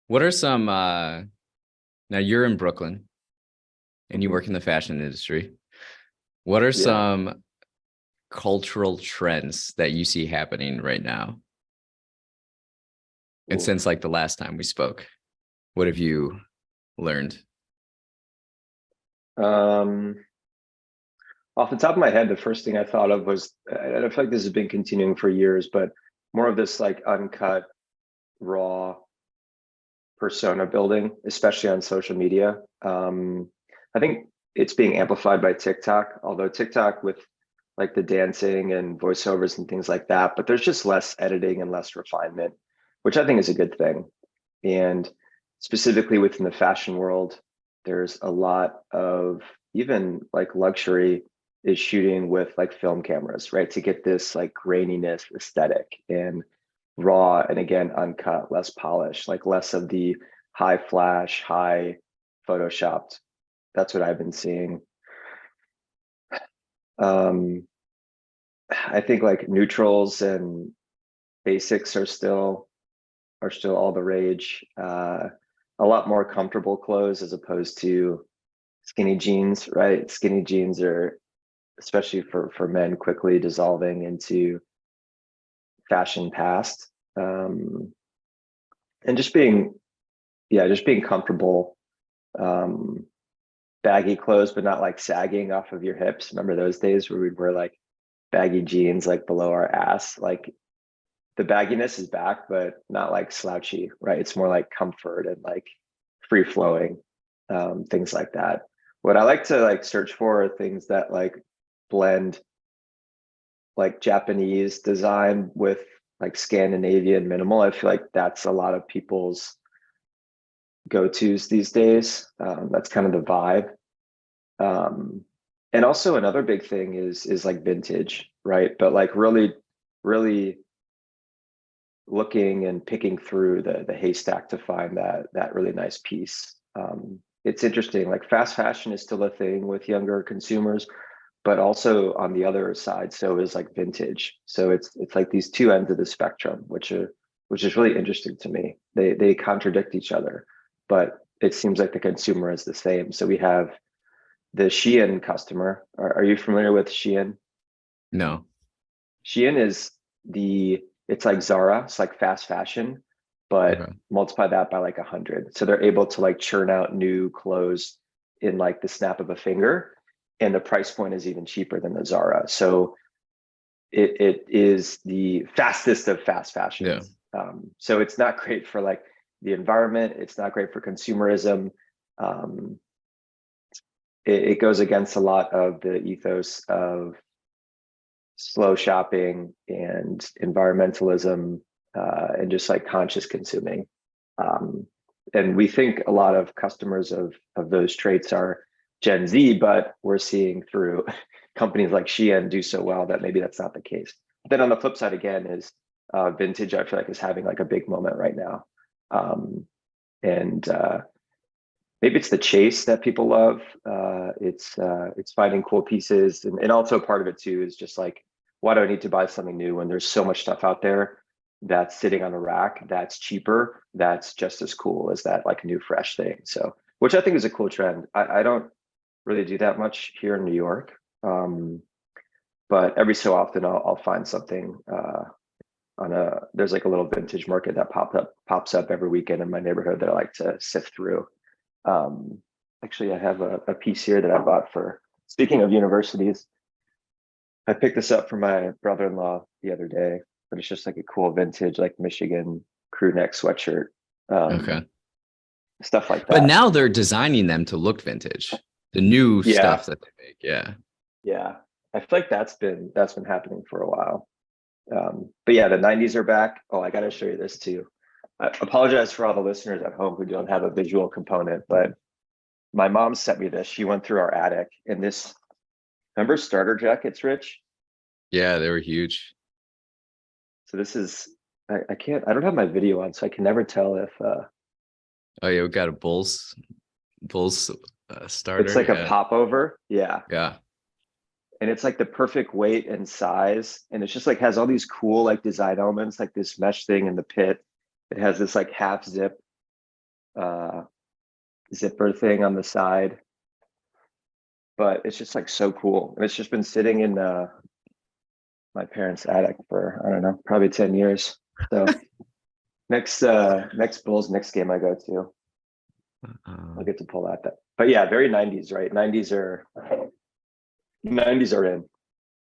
What are some now you're in Brooklyn and you Mhm. work in the fashion industry. What are Yeah. some cultural trends that you see happening right now? And Oof. since like the last time we spoke, what have you learned? Um, Off the top of my head, the first thing I thought of was, and I feel like this has been continuing for years, but more of this like uncut, raw persona building, especially on social media. I think it's being amplified by TikTok, although TikTok with like the dancing and voiceovers and things like that, but there's just less editing and less refinement, which I think is a good thing. And specifically within the fashion world, there's a lot of even like luxury is shooting with like film cameras, right? To get this like graininess aesthetic and raw and again uncut, less polished, like less of the high flash, high photoshopped. That's what I've been seeing. Um, I think like neutrals and basics are still all the rage. A lot more comfortable clothes as opposed to skinny jeans, right? Skinny jeans are, especially for men, quickly dissolving into fashion past. Um, and just being, yeah, just being comfortable, um, baggy clothes, but not like sagging off of your hips. Remember those days where we'd wear like baggy jeans like below our ass? Like the bagginess is back, but not like slouchy, right? It's more like comfort and like free flowing, things like that. What I like to like search for are things that like blend like Japanese design with like Scandinavian minimal. I feel like that's a lot of people's go-tos these days. That's kind of the vibe. Um, and also another big thing is like vintage, right? But like really looking and picking through the haystack to find that really nice piece. It's interesting. Like fast fashion is still a thing with younger consumers, but also on the other side, so is like vintage. So it's like these two ends of the spectrum, which is really interesting to me. They contradict each other, but it seems like the consumer is the same. So we have the Shein customer. Are you familiar with Shein? No. Shein is it's like Zara, it's like fast fashion, but Okay. multiply that by like 100. So they're able to like churn out new clothes in like the snap of a finger, and the price point is even cheaper than the Zara. So it is the fastest of fast Yeah. fashions. So it's not great for like the environment. It's not great for consumerism. Um, it goes against a lot of the ethos of slow shopping and environmentalism, and just like conscious consuming. Um, and we think a lot of customers of those traits are Gen Z, but we're seeing through companies like Shein do so well that maybe that's not the case. But then on the flip side again is vintage. I feel like is having like a big moment right now, and maybe it's the chase that people love. It's finding cool pieces, and also part of it too is just like, why do I need to buy something new when there's so much stuff out there that's sitting on a rack that's cheaper, that's just as cool as that like new fresh thing. So, which I think is a cool trend. I don't really do that much here in New York, but every so often I'll find something. On a There's like a little vintage market that pops up every weekend in my neighborhood that I like to sift through. um, Actually, I have a piece here that I bought for, speaking of universities, I picked this up for my brother-in-law the other day, but it's just like a cool vintage, like Michigan crew neck sweatshirt, Okay. um, stuff like But that. now they're designing them to look vintage. The new Yeah, stuff that they make. Yeah. yeah. I feel like that's been happening for a while. But yeah, the 90s are back. Oh, I got to show you this too. I apologize for all the listeners at home who don't have a visual component, but my mom sent me this. She went through our attic, and this, remember starter jackets, Rich? Yeah, they were huge. So this is, I can't, I don't have my video on, so I can never tell if Oh yeah, we got a Bulls it's starter. like a Yeah. popover. Yeah. Yeah. And it's like the perfect weight and size. And it's just like has all these cool like design elements, like this mesh thing in the pit. It has this like half zip zipper thing on the side. But it's just like so cool. And it's just been sitting in my parents' attic for, I don't know, probably 10 years. So next Bulls next game I go to, I'll get to pull that. But yeah, very 90s, right? 90s are in.